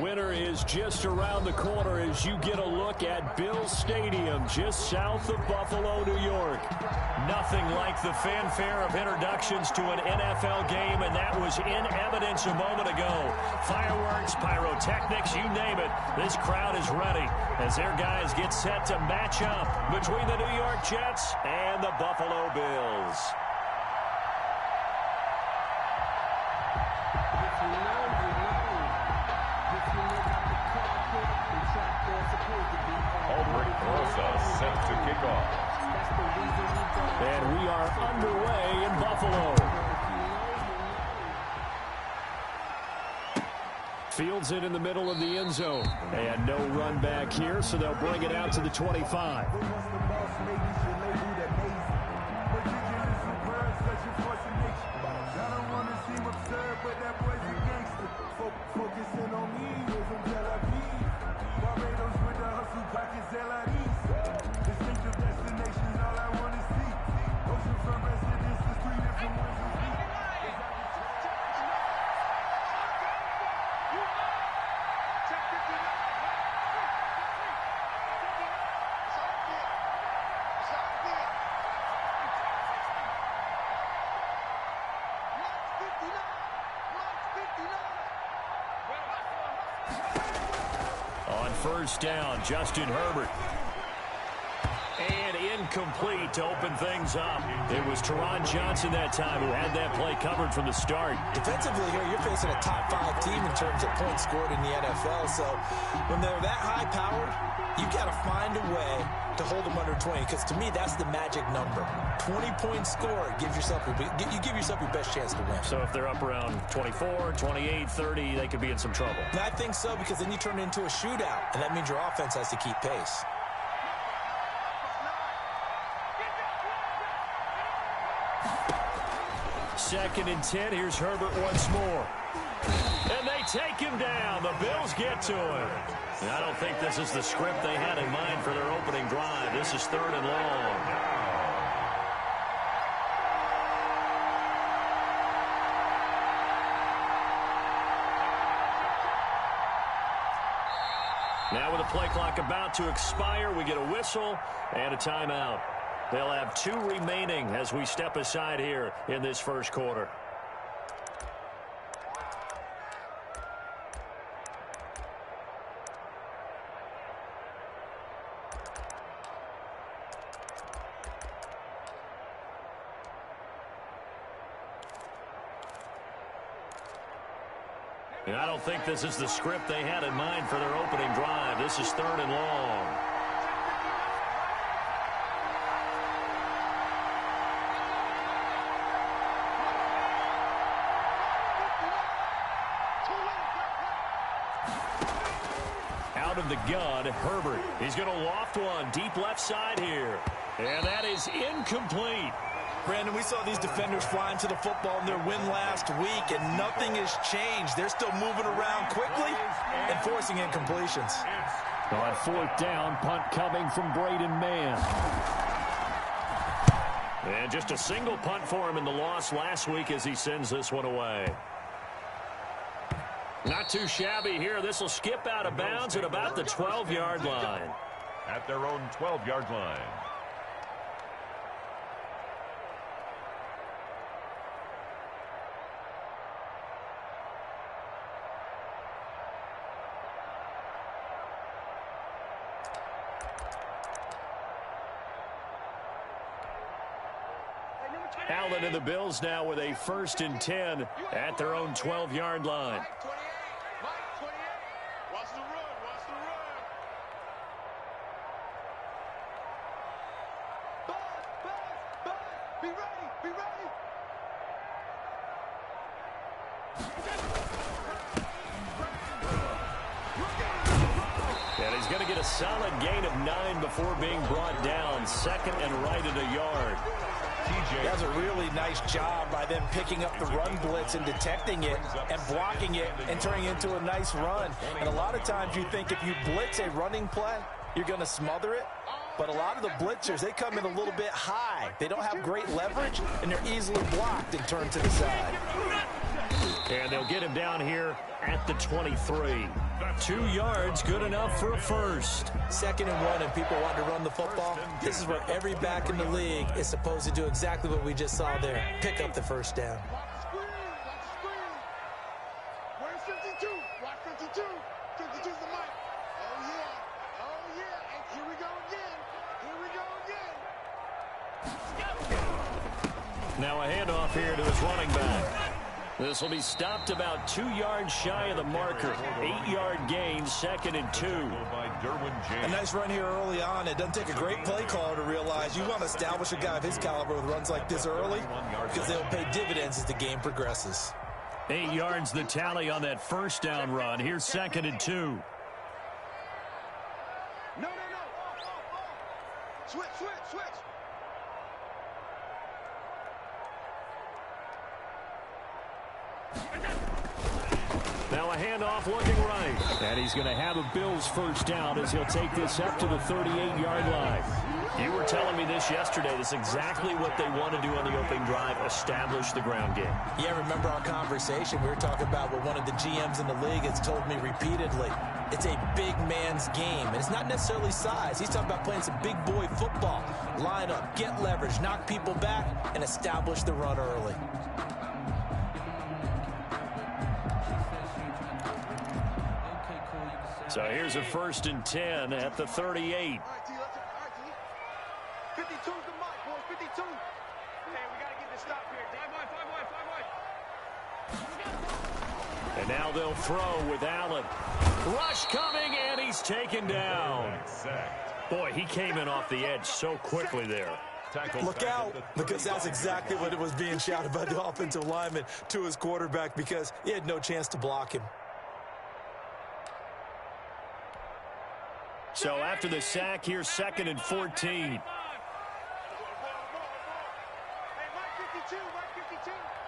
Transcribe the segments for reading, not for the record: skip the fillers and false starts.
Winter is just around the corner as you get a look at Bills Stadium just south of Buffalo, New York. Nothing like the fanfare of introductions to an NFL game, and that was in evidence a moment ago. Fireworks, pyrotechnics, you name it. This crowd is ready as their guys get set to match up between the New York Jets and the Buffalo Bills. Set to kick off. And we are underway in Buffalo. Fields it in the middle of the end zone. And no run back here, so they'll bring it out to the 25. First down, Justin Herbert. And incomplete to open things up. It was Teron Johnson that time who had that play covered from the start. Defensively here, you're facing a top-5 team in terms of points scored in the NFL. So when they're that high-powered, you got to find a way to hold them under 20. Because to me, that's the magic number. 20 points scored, you give yourself your best chance to win. So if they're up around 24, 28, 30, they could be in some trouble. And I think so, because then you turn it into a shootout, and that means your offense has to keep pace. Second and 10. Here's Herbert once more. And they take him down. The Bills get to him. And I don't think this is the script they had in mind for their opening drive. This is 3rd and long. Now with the play clock about to expire, we get a whistle and a timeout. They'll have 2 remaining as we step aside here in this first quarter. And I don't think this is the script they had in mind for their opening drive. This is 3rd and long. Out of the gun, Herbert. He's going to loft one deep left side here. And that is incomplete. Brandon, we saw these defenders flying to the football in their win last week, and nothing has changed. They're still moving around quickly and forcing incompletions. On 4th down, punt coming from Braden Mann. And just a single punt for him in the loss last week as he sends this one away. Not too shabby here. This will skip out of bounds at about the 12-yard line. At their own 12-yard line. Allen and the Bills now with a 1st and 10 at their own 12-yard line. And he's going to get a solid gain of 9 before being brought down. 2nd and right at a yard. That's a really nice job by them picking up the run blitz and detecting it and blocking it and turning it into a nice run. And a lot of times you think if you blitz a running play, you're going to smother it. But a lot of the blitzers, they come in a little bit high. They don't have great leverage, and they're easily blocked and turned to the side. And they'll get him down here at the 23. 2 yards, good enough for a first. 2nd and 1, and people want to run the football. This is where every back in the league is supposed to do exactly what we just saw there. Pick up the first down. Where's 52? Watch 52. 52's the mic. Oh, yeah. Oh, yeah. And here we go again. Here we go again. Now a handoff here to his running back. This will be stopped about 2 yards shy of the marker. 8-yard gain, 2nd and 2. A nice run here early on. It doesn't take a great play caller to realize you want to establish a guy of his caliber with runs like this early because they'll pay dividends as the game progresses. 8 yards the tally on that first down run. Here's 2nd and 2. No. Switch. Now a handoff looking right. And he's going to have a Bills first down as he'll take this up to the 38-yard line. You were telling me this yesterday. This is exactly what they want to do on the opening drive, establish the ground game. Yeah, remember our conversation? We were talking about what one of the GMs in the league has told me repeatedly. It's a big man's game, and it's not necessarily size. He's talking about playing some big boy football. Line up, get leverage, knock people back, and establish the run early. So here's a 1st and 10 at the 38. All right, T. 52's the mic, boys. 52. Hey, we got to get this stop here. 5 wide. And now they'll throw with Allen. Rush coming, and he's taken down. Boy, he came in off the edge so quickly there. Look out, because that's exactly what it was being shouted by the offensive lineman to his quarterback because he had no chance to block him. So after the sack, here's 2nd and 14. Hey, Mike 52.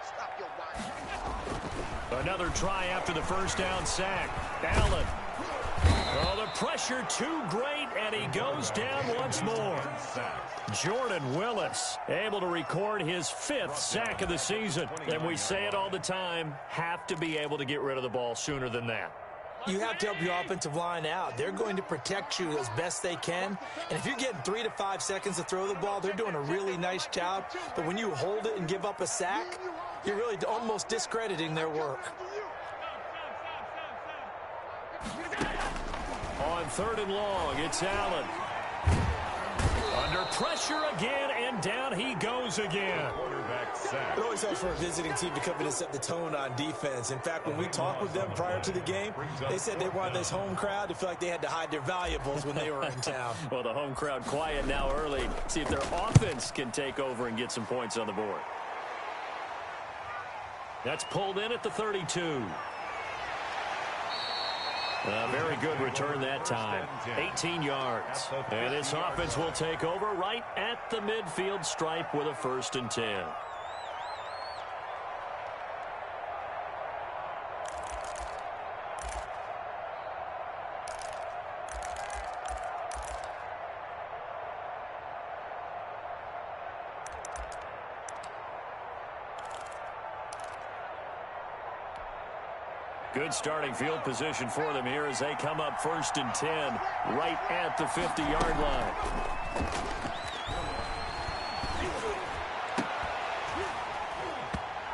Stop your whine. Another try after the first down sack. Allen. Oh, the pressure too great, and he goes down once more. Jordan Willis able to record his 5th sack of the season. And we say it all the time, have to be able to get rid of the ball sooner than that. You have to help your offensive line out. They're going to protect you as best they can. And if you're getting 3 to 5 seconds to throw the ball, they're doing a really nice job. But when you hold it and give up a sack, you're really almost discrediting their work. On 3rd and long, it's Allen. Under pressure again, and down he goes again. It always helps for a visiting team to come in and set the tone on defense. In fact, when we talked with them prior to the game, they said they wanted this home crowd to feel like they had to hide their valuables when they were in town. Well, the home crowd quiet now early. See if their offense can take over and get some points on the board. That's pulled in at the 32. A very good return that time. 18 yards. And this offense will take over right at the midfield stripe with a 1st and 10. Good starting field position for them here as they come up 1st and 10 right at the 50-yard line.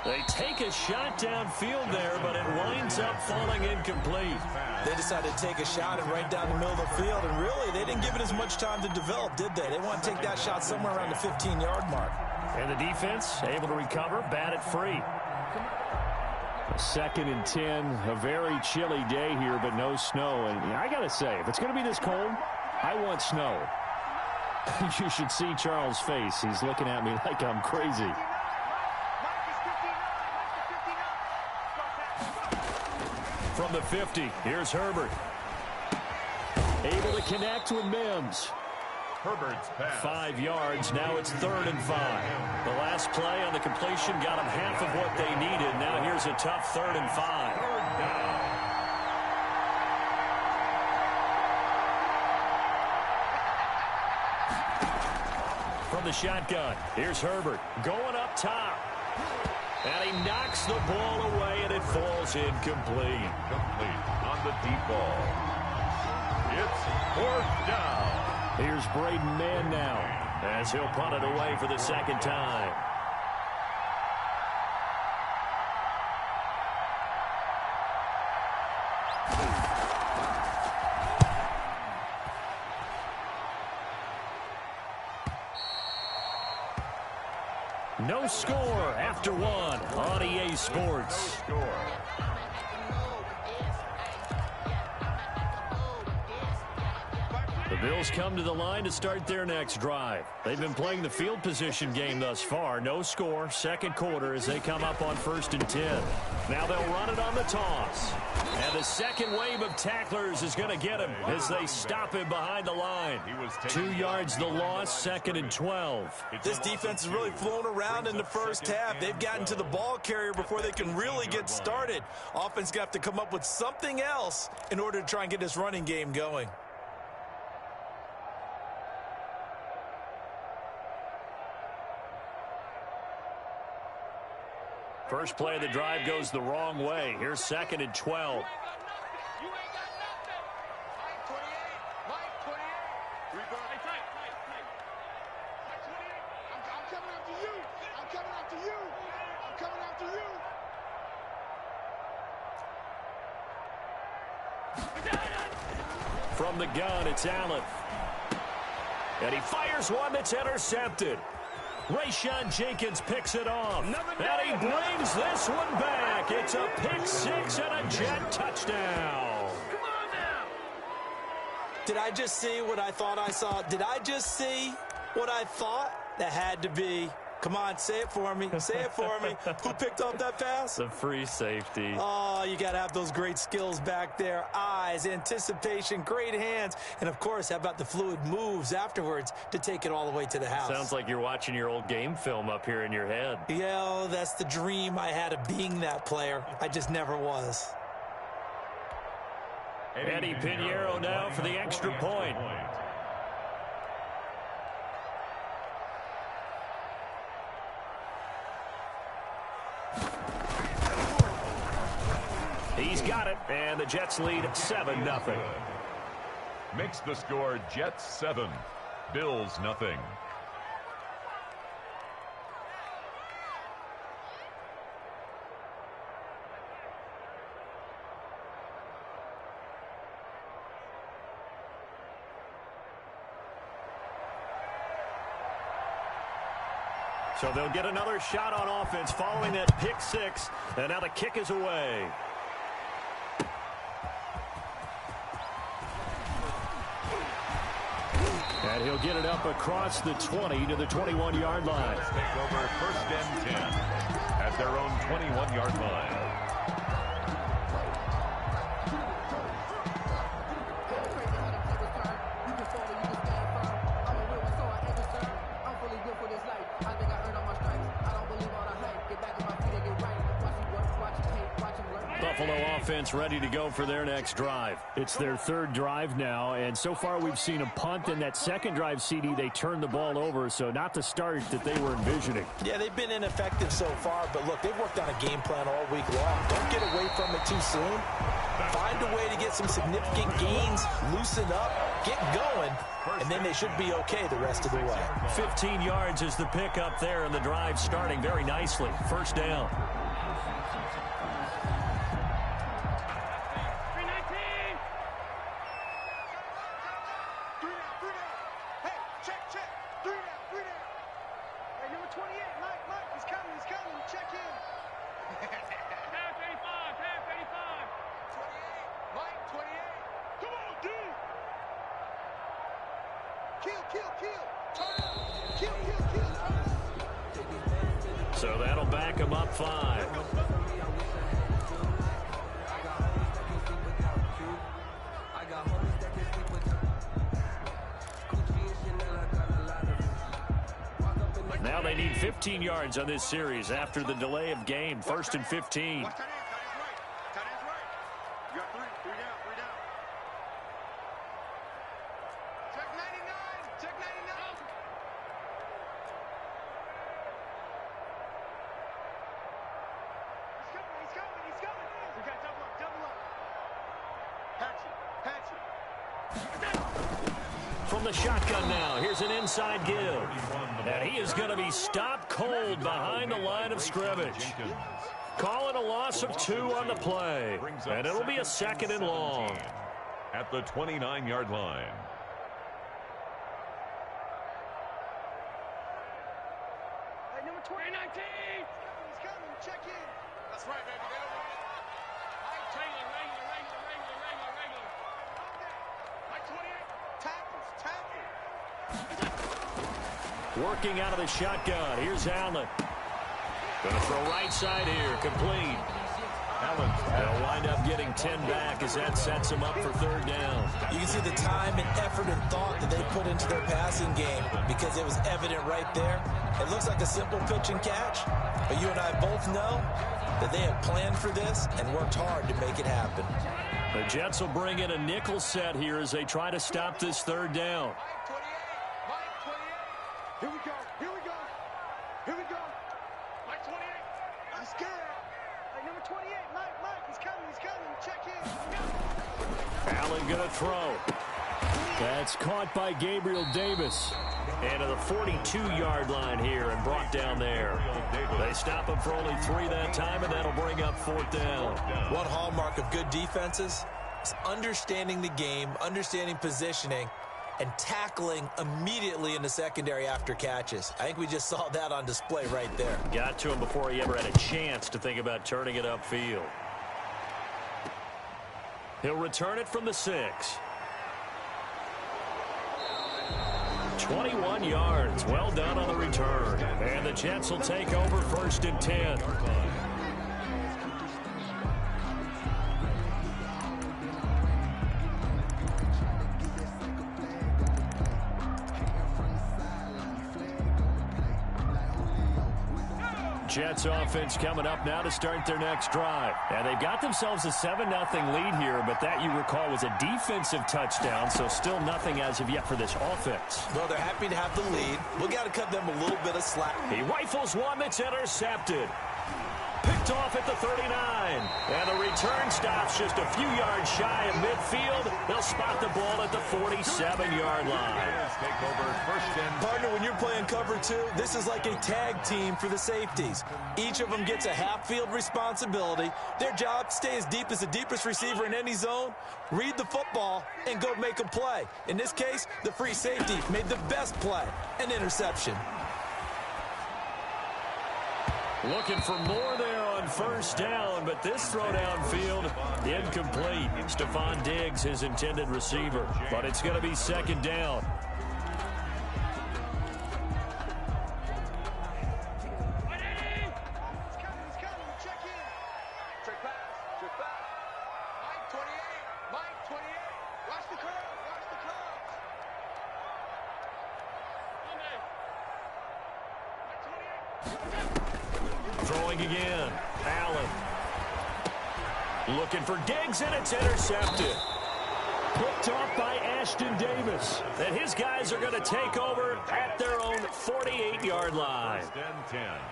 They take a shot downfield there, but it winds up falling incomplete. They decided to take a shot and right down the middle of the field, and really, they didn't give it as much time to develop, did they? They want to take that shot somewhere around the 15-yard mark. And the defense able to recover, bat it free. 2nd and 10, a very chilly day here, but no snow. And I got to say, if it's going to be this cold, I want snow. You should see Charles' face. He's looking at me like I'm crazy. From the 50, here's Herbert. Able to connect with Mims. Herbert's pass. 5 yards. Now it's 3rd and 5. The last play on the completion got them half of what they needed. Now here's a tough 3rd and 5. From the shotgun, here's Herbert going up top. And he knocks the ball away, and it falls incomplete. Complete on the deep ball. It's 4th down. Here's Braden Mann now as he'll punt it away for the second time. No score after one on EA Sports. No score. The Bills come to the line to start their next drive. They've been playing the field position game thus far. No score, second quarter as they come up on 1st and 10. Now they'll run it on the toss. And the second wave of tacklers is going to get him as they stop him behind the line. 2 yards the loss, 2nd and 12. This defense has really flown around in the first half. They've gotten to the ball carrier before they can really get started. Offense got to have to come up with something else in order to try and get this running game going. First play of the drive goes the wrong way. Here's 2nd and 12. From the gun, it's Allen. And he fires one that's intercepted. Rayshawn Jenkins picks it off. And he brings this one back. It's a pick six and a Jet touchdown. Come on now. Did I just see what I thought I saw? Did I just see what I thought? That had to be. Come on, say it for me. Say it for me. Who picked off that pass? The free safety. Oh, you got to have those great skills back there. Eyes, anticipation, great hands. And, of course, how about the fluid moves afterwards to take it all the way to the house? Sounds like you're watching your old game film up here in your head. Yeah, that's the dream I had of being that player. I just never was. Eddie Pinheiro now for the extra point. He's got it, and the Jets lead 7-0. Makes the score Jets 7, Bills nothing. So they'll get another shot on offense following that pick six, and now the kick is away. And he'll get it up across the 20 to the 21-yard line. Let's take over 1st and 10 at their own 21-yard line. Buffalo offense ready to go for their next drive. It's their third drive now, and so far we've seen a punt. In that second drive, CD, they turned the ball over, so not the start that they were envisioning. Yeah, they've been ineffective so far, but look, they've worked on a game plan all week long. Don't get away from it too soon. Find a way to get some significant gains, loosen up, get going, and then they should be okay the rest of the way. 15 yards is the pickup there, and the drive starting very nicely. First down. So that'll back him up 5. Now they need 15 yards on this series after the delay of game. 1st and 15. He's coming. From the shotgun now, here's an inside give. And he is going to be stopped cold behind the line of scrimmage. Calling a loss of 2 on the play. And it'll be a 2nd and long. At the 29-yard line. Hey, number 20, 19. He's coming. Check in. That's right, baby. They don't want it. Mike Taylor, regular. Mike 28. Tackles. Working out of the shotgun. Here's Allen. Going to throw right side here. Complete. They'll wind up getting 10 back as that sets them up for 3rd down. You can see the time and effort and thought that they put into their passing game because it was evident right there. It looks like a simple pitch and catch, but you and I both know that they have planned for this and worked hard to make it happen. The Jets will bring in a nickel set here as they try to stop this 3rd down. Mike 28. Here we go. Mike 28. I'm scared. Hey, number 28. Mike, he's coming. Check in. Allen going to throw. That's caught by Gabriel Davis. And to the 42-yard line here and brought down there. They stop him for only 3 that time, and that'll bring up 4th down. One hallmark of good defenses is understanding the game, understanding positioning, and tackling immediately in the secondary after catches. I think we just saw that on display right there. Got to him before he ever had a chance to think about turning it upfield. He'll return it from the 6. 21 yards. Well done on the return. And the Jets will take over 1st and 10. Jets offense coming up now to start their next drive. And they've got themselves a 7-0 lead here, but that, you recall, was a defensive touchdown, so still nothing as of yet for this offense. Well, they're happy to have the lead. We got to cut them a little bit of slack. He rifles one that's intercepted. Picked off at the 39. And the return stops just a few yards shy of midfield. They'll spot the ball at the 47-yard line. Take over 1st and... Partner, when you're playing cover 2, this is like a tag team for the safeties. Each of them gets a half-field responsibility. Their job, stay as deep as the deepest receiver in any zone, read the football, and go make a play. In this case, the free safety made the best play, an interception. Looking for more there on 1st down, but this throw downfield, incomplete. Stephon Diggs, his intended receiver, but it's going to be 2nd down. Throwing again. Allen. Looking for Diggs, and it's intercepted. Picked off by Ashton Davis. And his guys are going to take over at their own 48-yard line.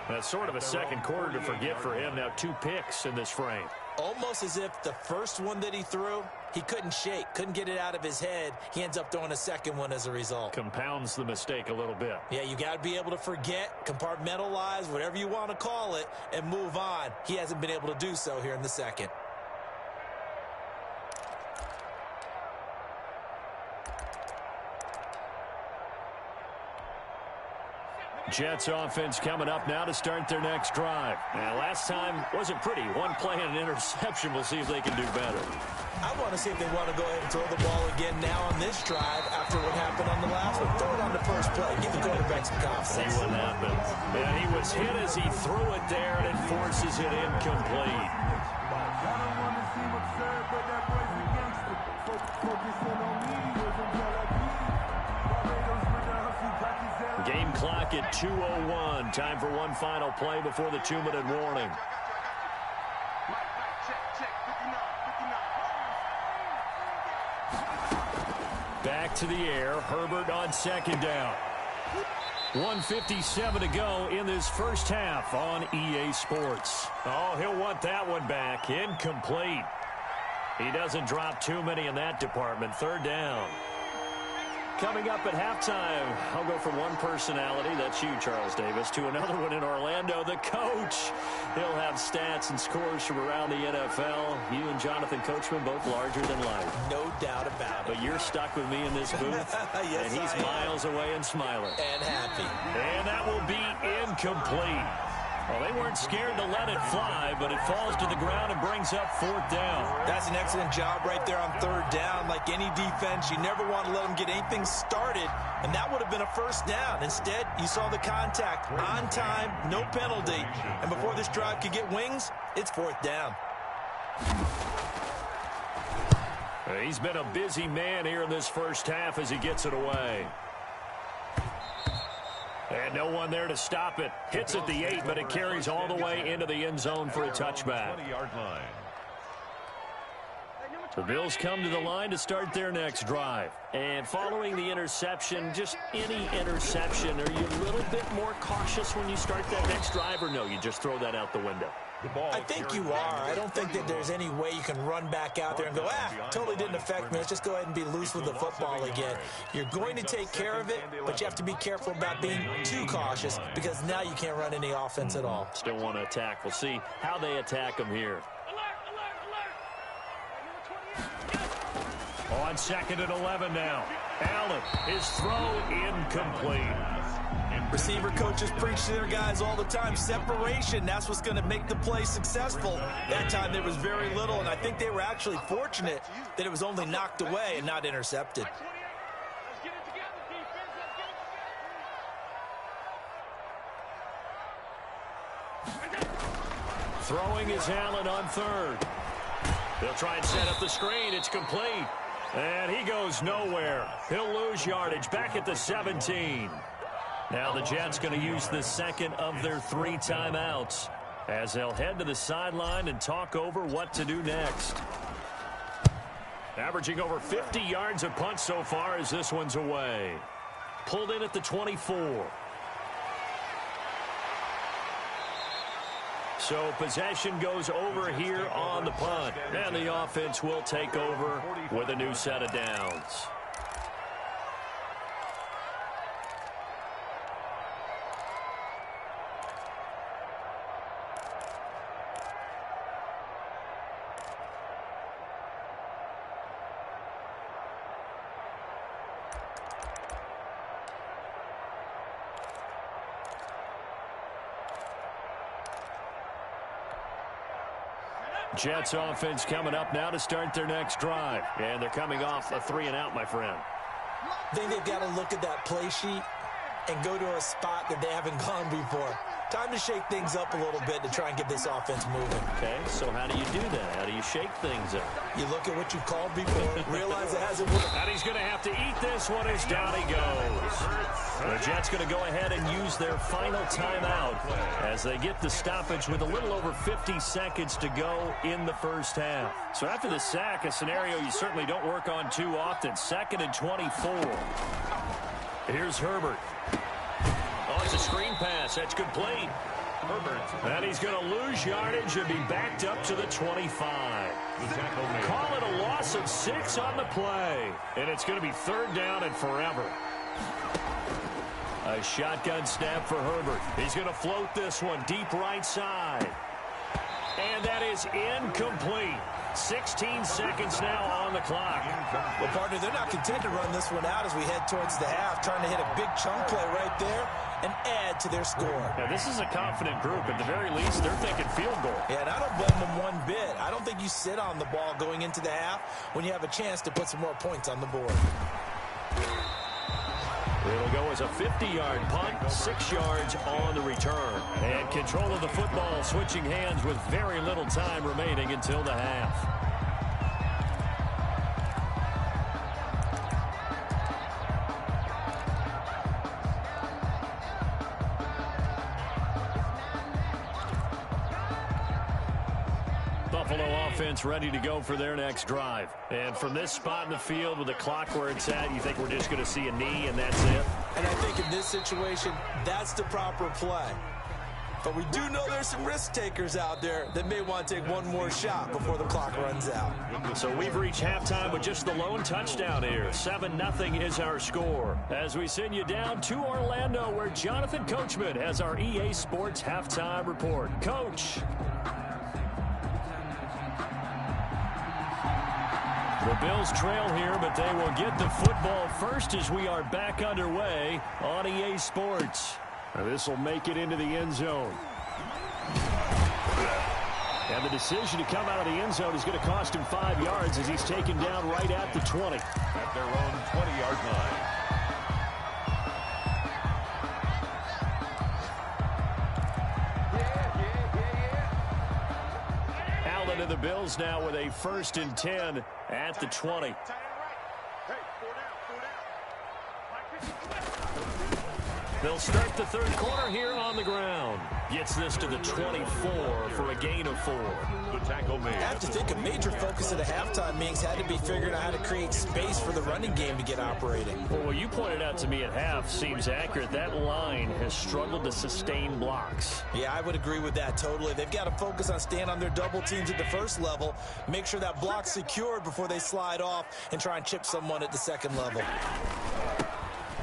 That's sort of a second quarter to forget for him. Now 2 picks in this frame. Almost as if the first one that he threw, he couldn't shake, couldn't get it out of his head. He ends up throwing a second one as a result. Compounds the mistake a little bit. Yeah, you got to be able to forget, compartmentalize, whatever you want to call it, and move on. He hasn't been able to do so here in the second. Jets offense coming up now to start their next drive. Now, last time wasn't pretty. 1 play and an interception. We'll see if they can do better. I want to see if they want to go ahead and throw the ball again now on this drive after what happened on the last one. Throw it on the first play. Give the quarterback some confidence. See what happens. And he was hit as he threw it there, and it forces it incomplete. Game clock at 2:01. Time for one final play before the 2-minute warning. Back to the air. Herbert on 2nd down. 1:57 to go in this first half on EA Sports. Oh, he'll want that one back. Incomplete. He doesn't drop too many in that department. Third down. Coming up at halftime, I'll go from one personality, that's you, Charles Davis, to another one in Orlando, the coach. He'll have stats and scores from around the NFL. You and Jonathan Coachman, both larger than life. No doubt about it. But you're stuck with me in this booth, yes, and he's miles away and smiling. And happy. And that will be incomplete. Well, they weren't scared to let it fly, but it falls to the ground and brings up fourth down. That's an excellent job right there on third down. Like any defense, you never want to let them get anything started, and that would have been a first down. Instead, you saw the contact on time, no penalty, and before this drive could get wings, it's fourth down. He's been a busy man here in this first half as he gets it away. And no one there to stop it. Hits at the 8, but it carries all the way into the end zone for a touchback. 20-yard line. The Bills come to the line to start their next drive. And following the interception, just any interception, are you a little bit more cautious when you start that next drive, or no, you just throw that out the window? I think you are. I don't think that there's any way you can run back out there and go, totally didn't affect me. Let's just go ahead and be loose with the football again. You're going to take care of it, but you have to be careful about being too cautious because now you can't run any offense at all. Still want to attack. We'll see how they attack them here. On 2nd and 11 now. Allen, his throw incomplete. Receiver coaches preach to their guys all the time. Separation, that's what's going to make the play successful. That time there was very little, and I think they were actually fortunate that it was only knocked away and not intercepted. Throwing is Allen on third. They'll try and set up the screen. It's complete. And he goes nowhere. He'll lose yardage back at the 17. Now the Jets going to use the second of their 3 timeouts as they'll head to the sideline and talk over what to do next. Averaging over 50 yards a punt so far as this one's away. Pulled in at the 24. So possession goes over here on the punt. And the offense will take over with a new set of downs. Jets offense coming up now to start their next drive. And they're coming off a 3-and-out, my friend. I think they've got to look at that play sheet and go to a spot that they haven't gone before. Time to shake things up a little bit to try and get this offense moving. Okay, so how do you do that? How do you shake things up? You look at what you called before, realize it hasn't worked. And he's going to have to eat this one as down he goes. The Jets going to go ahead and use their final timeout as they get the stoppage with a little over 50 seconds to go in the first half. So after the sack, a scenario you certainly don't work on too often. 2nd and 24. Here's Herbert. Oh, it's a screen pass. That's complete. Herbert. And he's going to lose yardage and be backed up to the 25. Call it a loss of 6 on the play. And it's going to be 3rd down and forever. A shotgun snap for Herbert. He's going to float this one deep right side. And that is incomplete. 16 seconds now on the clock. Well, partner, they're not content to run this one out as we head towards the half, trying to hit a big chunk play right there and add to their score. Now, this is a confident group. At the very least, they're thinking field goal. Yeah, and I don't blame them one bit. I don't think you sit on the ball going into the half when you have a chance to put some more points on the board. It'll go as a 50-yard punt, 6 yards on the return. And control of the football switching hands with very little time remaining until the half. Buffalo offense ready to go for their next drive. And from this spot in the field with the clock where it's at, you think we're just going to see a knee and that's it? And I think in this situation, that's the proper play. But we do know there's some risk takers out there that may want to take one more shot before the clock runs out. So we've reached halftime with just the lone touchdown here. 7-0 is our score. As we send you down to Orlando, where Jonathan Coachman has our EA Sports halftime report. Coach. The Bills trail here, but they will get the football first as we are back underway on EA Sports. Now this will make it into the end zone. And the decision to come out of the end zone is going to cost him 5 yards as he's taken down right at the 20. At their own 20-yard line. Allen and the Bills now with a 1st and 10 at the 20. They'll start the third quarter here on the ground. Gets this to the 24 for a gain of 4. The tackle made. I have to think a major focus of the halftime meetings had to be figuring out how to create space for the running game to get operating. Well, what you pointed out to me at half seems accurate. That line has struggled to sustain blocks. Yeah, I would agree with that totally. They've got to focus on staying on their double teams at the first level, make sure that block's secured before they slide off and try and chip someone at the second level.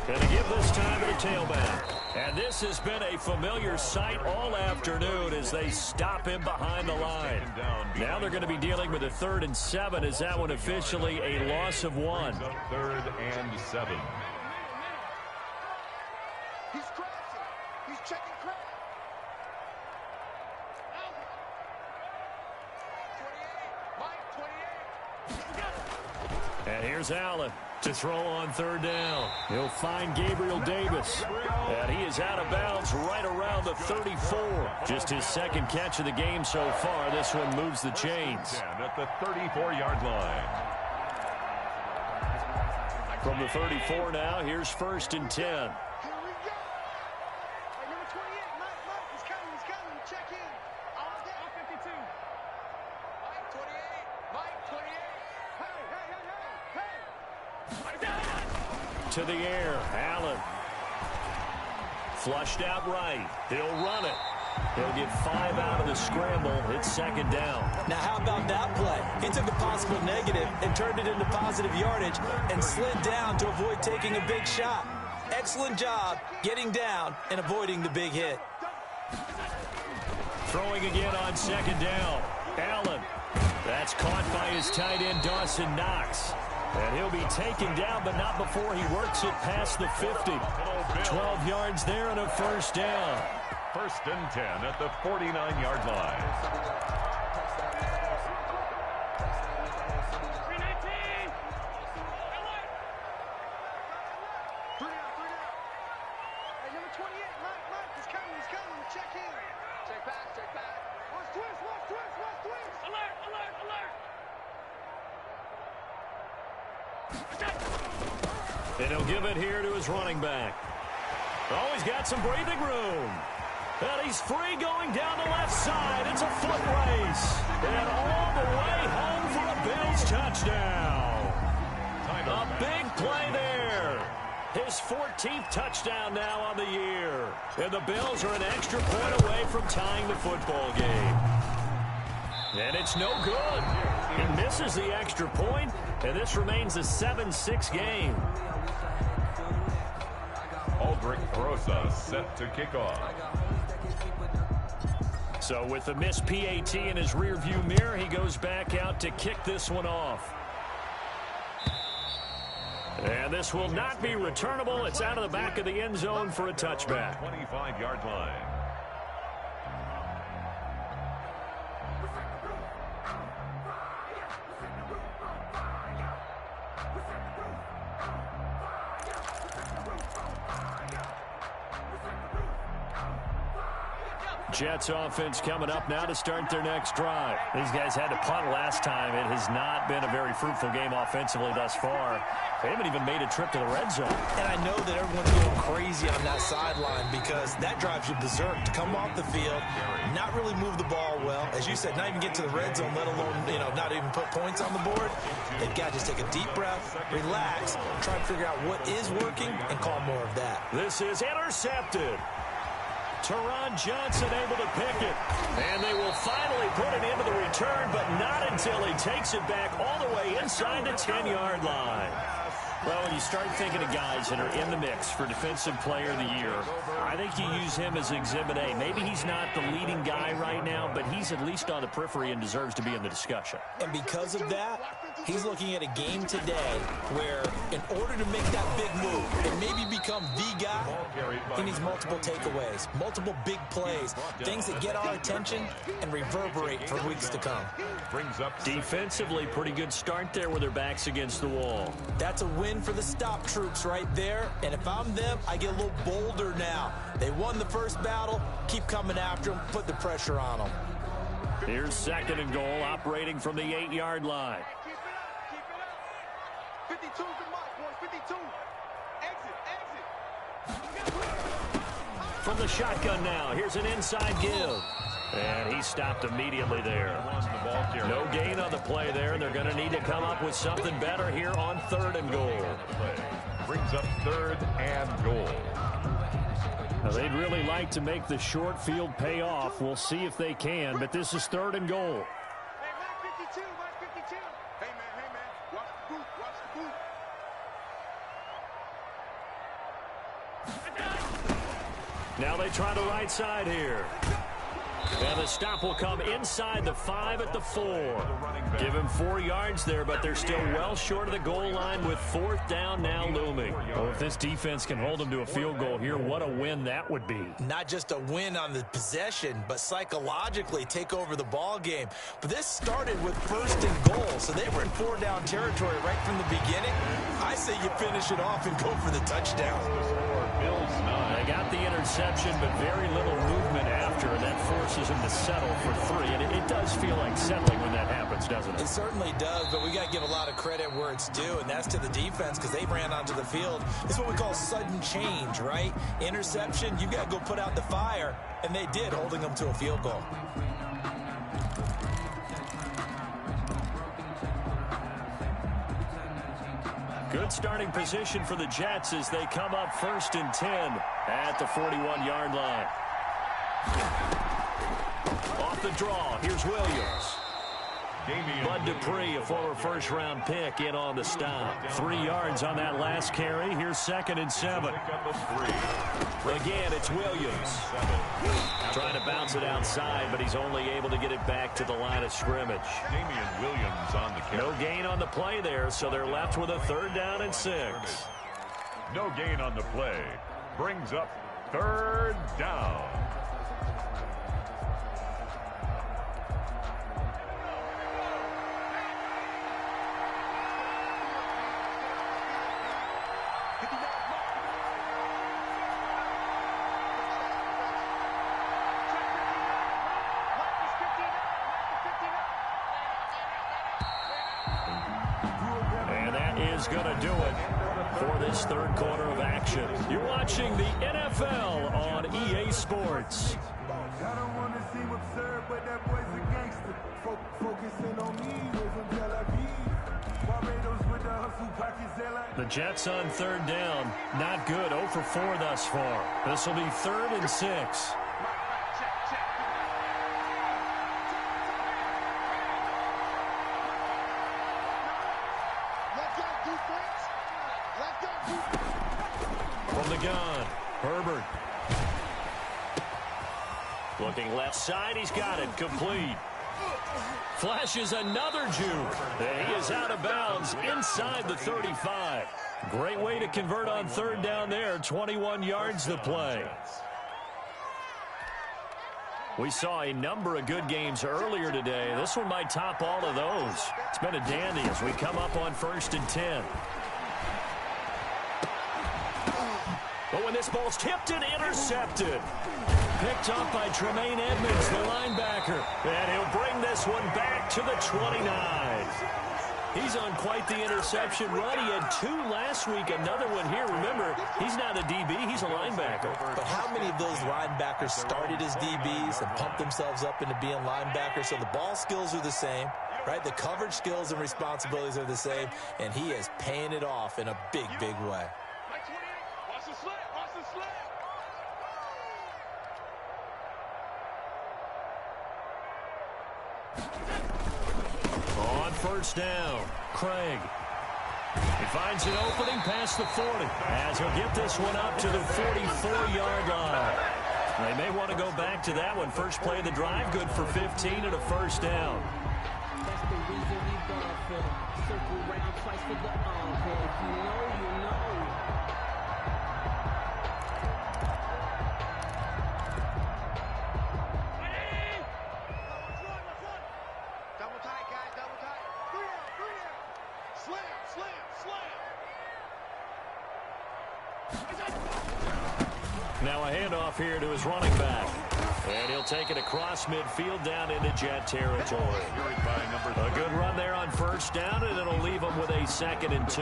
Going to give this time to the tailback. And this has been a familiar sight all afternoon as they stop him behind the line. Now they're going to be dealing with a 3rd and 7. Is that one officially a loss of 1? 3rd and 7. He's crossing. He's checking crack. 28. Mike, 28. And here's Allen to throw on 3rd down. He'll find Gabriel Davis. And he is out of bounds right around the 34. Just his 2nd catch of the game so far. This one moves the chains. At the 34-yard line. From the 34 now, here's 1st and 10. Here we go. Hey, number 28, Mike, he's coming. Check in. All down. 52. Mike, 28. Mike, 28. Hey. To the air, Allen. Flushed out right. He'll run it. He'll get 5 out of the scramble. It's 2nd down. Now, how about that play? He took a possible negative and turned it into positive yardage and slid down to avoid taking a big shot. Excellent job getting down and avoiding the big hit. Throwing again on 2nd down. Allen. That's caught by his tight end, Dawson Knox. And he'll be taken down, but not before he works it past the 50. 12 yards there and a 1st down. 1st and 10 at the 49-yard line. 319. 3 down. Hey, number 28, Mike, he's coming. Check in. Check back. Watch twist. Alert. And he'll give it here to his running back. Oh, he's got some breathing room. And he's free going down the left side. It's a foot race. And all the way home for a Bills touchdown. A big play there. His 14th touchdown now on the year. And the Bills are an extra point away from tying the football game. And it's no good. He misses the extra point, and this remains a 7-6 game. Aldrich Rosa set to kick off. So with the missed PAT in his rearview mirror, he goes back out to kick this one off. And this will not be returnable. It's out of the back of the end zone for a touchback. 25-yard line. Jets offense coming up now to start their next drive. These guys had to punt last time. It has not been a very fruitful game offensively thus far. They haven't even made a trip to the red zone. And I know that everyone's going crazy on that sideline because that drives you berserk to come off the field, not really move the ball well. As you said, not even get to the red zone, let alone, not even put points on the board. They've got to just take a deep breath, relax, try and figure out what is working and call more of that. This is intercepted. Teron Johnson able to pick it. And they will finally put it into the return, but not until he takes it back all the way inside the 10-yard line. Well, when you start thinking of guys that are in the mix for Defensive Player of the Year, I think you use him as Exhibit A. Maybe he's not the leading guy right now, but he's at least on the periphery and deserves to be in the discussion. And because of that, he's looking at a game today where in order to make that big move and maybe become the guy, he needs multiple takeaways, multiple big plays, things that get our attention and reverberate for weeks to come. Defensively, pretty good start there with their backs against the wall. That's a win for the stop troops right there. And if I'm them, I get a little bolder now. They won the first battle. Keep coming after them. Put the pressure on them. Here's 2nd and goal, operating from the 8-yard line. Keep it up. 52's the mark, boys. 52. Exit. From the shotgun now, here's an inside give. And he stopped immediately there. No gain on the play there, and they're going to need to come up with something better here on 3rd and goal. Brings up 3rd and goal. Now, they'd really like to make the short field pay off. We'll see if they can, but this is 3rd and goal. Hey, Mike 52, Mike 52. Hey, man, watch the boot, watch the boot. Now they try the right side here. And the stop will come inside the 5 at the 4. Give him 4 yards there, but they're still well short of the goal line with 4th down now looming. Oh, if this defense can hold them to a field goal here, what a win that would be. Not just a win on the possession, but psychologically take over the ball game. But this started with 1st and goal, so they were in 4-down territory right from the beginning. I say you finish it off and go for the touchdown. They got the interception, but very little movement after, and that forces them to settle for 3. And it does feel like settling when that happens, doesn't it? It certainly does, but we got to give a lot of credit where it's due, and that's to the defense because they ran onto the field. It's what we call sudden change, right? Interception, you got to go put out the fire, and they did, holding them to a field goal. Good starting position for the Jets as they come up 1st and 10 at the 41-yard line. Off the draw, here's Williams. Bud Dupree, a former first-round pick, in on the stop. 3 yards on that last carry. Here's 2nd and 7. Again, it's Williams. Trying to bounce it outside, but he's only able to get it back to the line of scrimmage. Damian Williams on the carry. No gain on the play there, so they're left with a 3rd down and 6. No gain on the play. Brings up 3rd down. Is going to do it for this 3rd quarter of action. You're watching the NFL on EA Sports. I don't want to seem absurd, but that boy's a gangster. Focusing on me, we're from Tel Aviv. Barbados with the hustle pockets. The Jets on 3rd down. Not good. 0 for 4 thus far. This will be 3rd and 6. From the gun, Herbert. Looking left side, he's got it, complete. Flashes another juke. And he is out of bounds inside the 35. Great way to convert on 3rd down there, 21 yards the play. We saw a number of good games earlier today. This one might top all of those. It's been a dandy as we come up on 1st and 10. But when this ball's tipped and intercepted. Picked up by Tremaine Edmonds, the linebacker. And he'll bring this one back to the 29. He's on quite the interception run. He had 2 last week, another one here. Remember, he's not a DB, he's a linebacker. But how many of those linebackers started as DBs and pumped themselves up into being linebackers? So the ball skills are the same, right? The coverage skills and responsibilities are the same, and he is paying it off in a big, big way. Watch the slant, watch the slant. first down. Craig. He finds an opening past the 40 as he'll get this one up to the 44-yard line. They may want to go back to that one. First play of the drive, good for 15 and a first down. That's the reason we gone for the circle round twice for the encore. If you know, you know. Double tight, guys, double tight. 3 out. Slam, slam, slam. Now a handoff here to his running back. And he'll take it across midfield down into Jet territory. A good run there on first down, and it'll leave him with a 2nd and 2.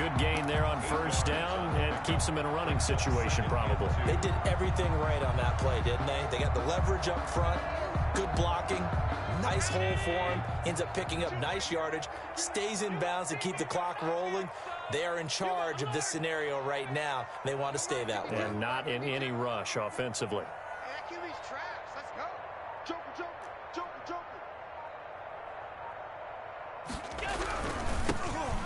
Good gain there on first down, and keeps him in a running situation probably. They did everything right on that play, didn't they? They got the leverage up front, good blocking, nice hole for him, ends up picking up nice yardage, stays in bounds to keep the clock rolling. They are in charge of this scenario right now. They want to stay that way. And not in any rush offensively. Hey, QB's traps. Let's go. Joker.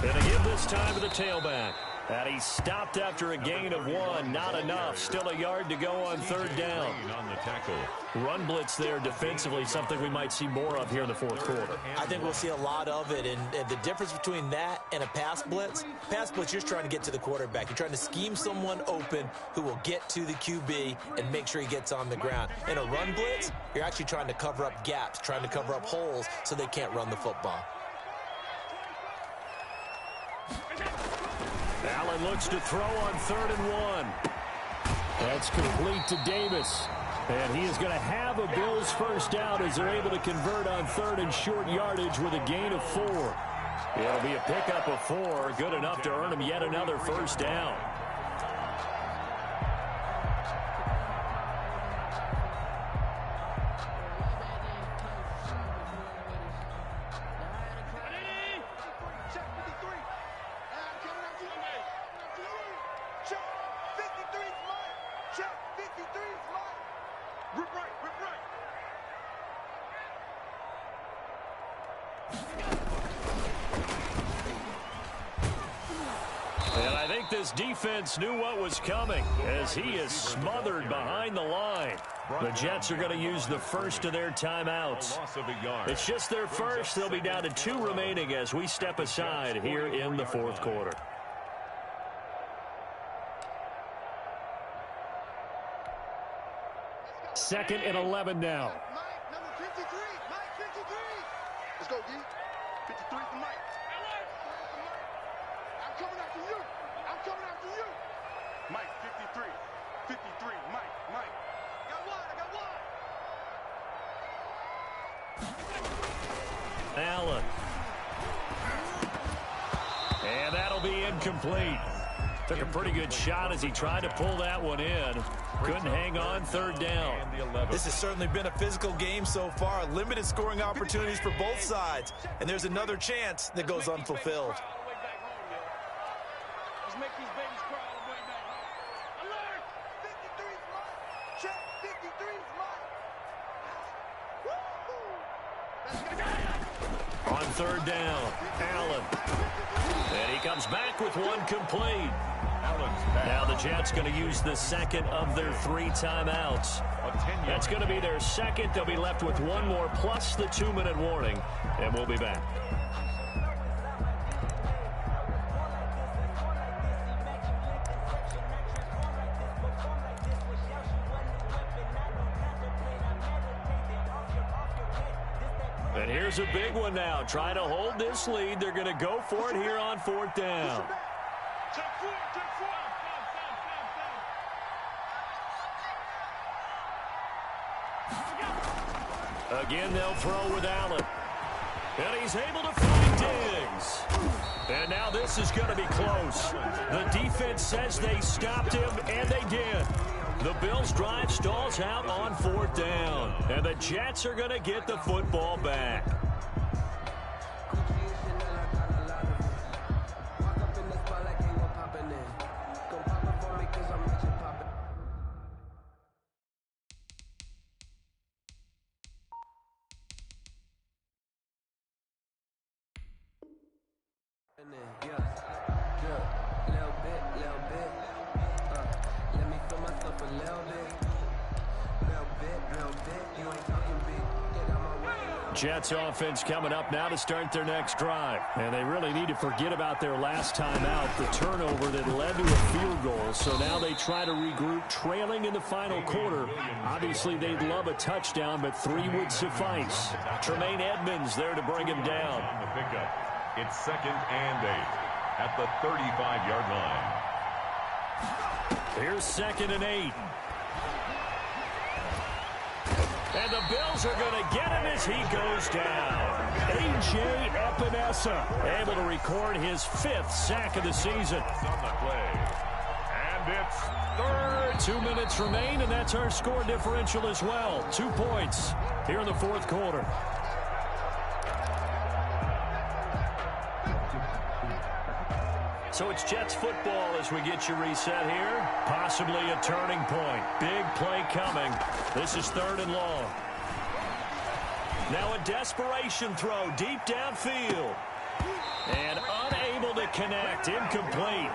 And again this time to the tailback. And he stopped after a gain of 1. Not enough. Still a yard to go on third down. On the tackle. Run blitz there defensively, something we might see more of here in the fourth quarter. I think we'll see a lot of it, and the difference between that and a pass blitz, you're just trying to get to the quarterback. You're trying to scheme someone open who will get to the QB and make sure he gets on the ground. In a run blitz, you're actually trying to cover up gaps, trying to cover up holes so they can't run the football. Allen looks to throw on 3rd and 1. That's complete to Davis. And he is going to have a Bills first down as they're able to convert on 3rd and short yardage with a gain of 4. It'll be a pickup of 4, good enough to earn him yet another first down. And I think this defense knew what was coming as he is smothered behind the line. The Jets are going to use the first of their timeouts. It's just their first. They'll be down to 2 remaining as we step aside here in the fourth quarter. Second and 11 now. Mike, number 53. Mike, 53. Let's go, D. 53 for Mike. I'm coming after you. I'm coming after you. Mike, 53. 53. Mike. Got one. I got one. Allen. And that'll be incomplete. Took a pretty good shot as he tried to pull that one in. Couldn't hang on, third down. This has certainly been a physical game so far. Limited scoring opportunities for both sides. And there's another chance that goes unfulfilled. Let's make these babies cry all the way back home. Alert! 53's mine. Check. 53's mine. Woo! On third down, Allen. And he comes back with one complete. Now the Jets going to use the second of their 3 timeouts. That's going to be their second. They'll be left with 1 more plus the 2-minute warning. And we'll be back. And here's a big one now. Trying to hold this lead. They're going to go for it here on 4th down. Check 4. Again, they'll throw with Allen. And he's able to find Diggs. And now this is going to be close. The defense says they stopped him, and they did. The Bills' drive stalls out on 4th down. And the Jets are going to get the football back. Jets offense coming up now to start their next drive. And they really need to forget about their last time out, the turnover that led to a field goal. So now they try to regroup, trailing in the final quarter. Obviously, they'd love a touchdown, but 3 would suffice. Tremaine Edmonds there to bring him down. On the pickup, it's 2nd and 8 at the 35-yard line. Here's 2nd and 8. And the Bills are going to get him as he goes down. A.J. Epinesa able to record his 5th sack of the season. On the play. And it's 3rd. 2 minutes remain, and that's our score differential as well. 2 points here in the 4th quarter. So it's Jets football as we get you reset here. Possibly a turning point. Big play coming. This is 3rd and long. Now a desperation throw deep downfield. And unable to connect. Incomplete.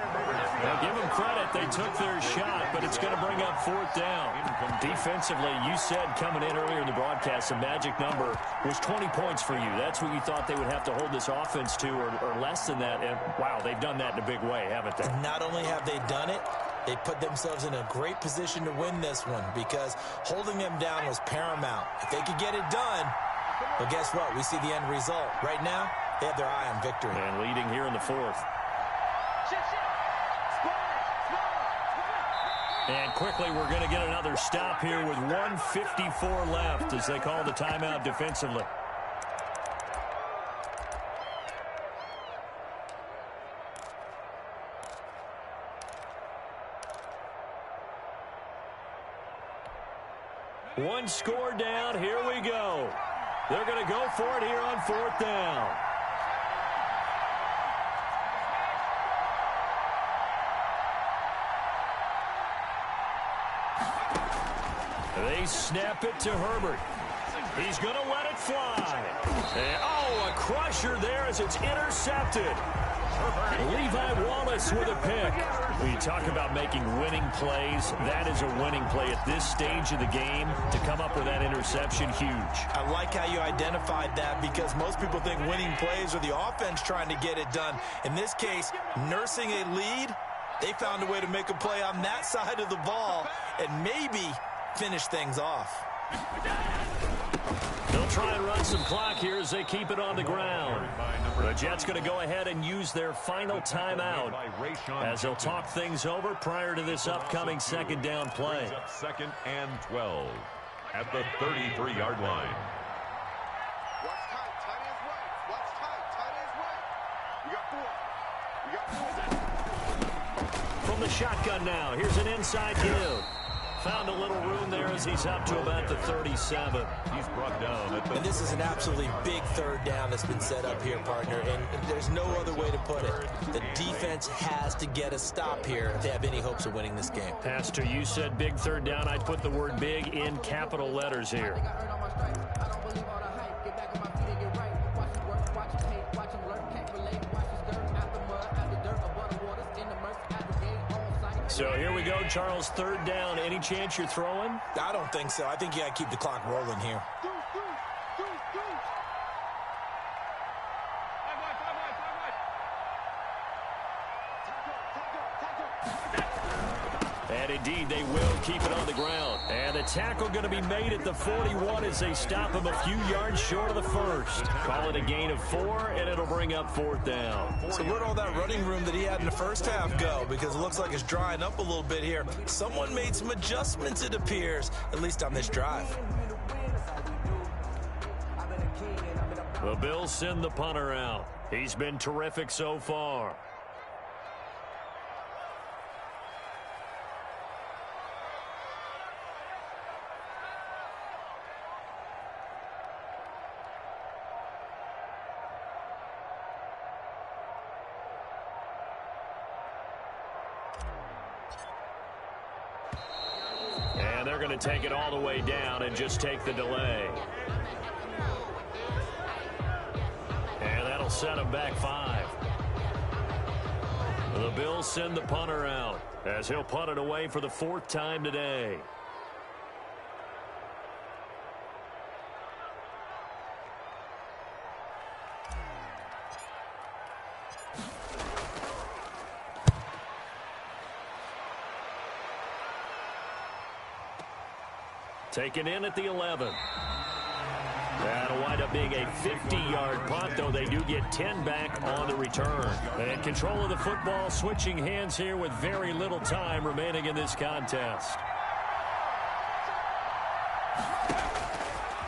Now give them credit. They took their shot, but it's going to bring up 4th down. Defensively, you said coming in earlier in the broadcast, the magic number was 20 points for you. That's what you thought they would have to hold this offense to, or less than that. And, wow, they've done that in a big way, haven't they? Not only have they done it, they put themselves in a great position to win this one because holding them down was paramount. If they could get it done, well, guess what? We see the end result. Right now, they have their eye on victory. And leading here in the 4th. And quickly, we're going to get another stop here with 1:54 left as they call the timeout defensively. One score down. Here we go. They're going to go for it here on 4th down. They snap it to Herbert. He's going to let it fly. And, oh, a crusher there as it's intercepted. Levi Wallace with a pick. When you talk about making winning plays, that is a winning play at this stage of the game. To come up with that interception, huge. I like how you identified that because most people think winning plays are the offense trying to get it done. In this case, nursing a lead, they found a way to make a play on that side of the ball and maybe finish things off. They'll try and run some clock here as they keep it on the ground. The Jets going to go ahead and use their final timeout as they'll talk things over prior to this upcoming 2nd down play. 2nd and 12 at the 33-yard line. Watch tight, tight ends right. Watch tight, tight ends right. We got 4. From the shotgun now, here's an inside give. Found a little room there as he's up to about the 37. He's brought down at the... And this is an absolutely big 3rd down that's been set up here, partner, and there's no other way to put it. The defense has to get a stop here if they have any hopes of winning this game. Pastor, you said big 3rd down. I'd put the word big in capital letters here. So here we go, Charles, 3rd down. Any chance you're throwing? I don't think so. I think you got to keep the clock rolling here. And indeed, they will keep it on the ground. And the tackle going to be made at the 41 as they stop him a few yards short of the 1st. Call it a gain of 4, and it'll bring up 4th down. So where'd all that running room that he had in the first half go? Because it looks like it's drying up a little bit here. Someone made some adjustments, it appears, at least on this drive. The Bills send the punter out. He's been terrific so far. And they're going to take it all the way down and just take the delay. And that'll set them back 5. The Bills send the punter out as he'll punt it away for the 4th time today. Taken in at the 11. That'll wind up being a 50-yard punt, though they do get 10 back on the return. And control of the football switching hands here with very little time remaining in this contest.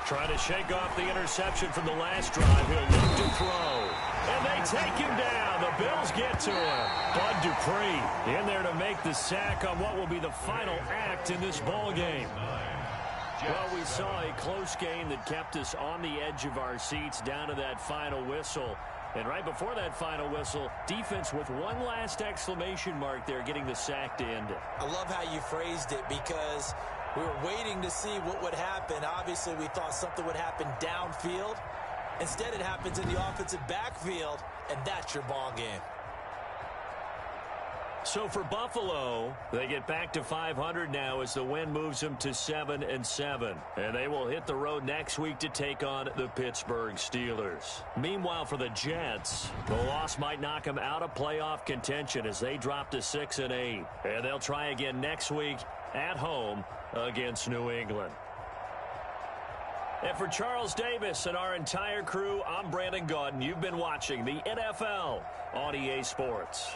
Trying to shake off the interception from the last drive. He'll look to throw. And they take him down. The Bills get to him. Bud Dupree in there to make the sack on what will be the final act in this ball game. Well, we saw a close game that kept us on the edge of our seats down to that final whistle. And right before that final whistle, defense with one last exclamation mark there, getting the sack to end it. I love how you phrased it because we were waiting to see what would happen. Obviously, we thought something would happen downfield. Instead, it happens in the offensive backfield, and that's your ball game. So for Buffalo, they get back to 500 now as the win moves them to 7-7. And they will hit the road next week to take on the Pittsburgh Steelers. Meanwhile, for the Jets, the loss might knock them out of playoff contention as they drop to 6-8. And they'll try again next week at home against New England. And for Charles Davis and our entire crew, I'm Brandon Gaudin. You've been watching the NFL on EA Sports.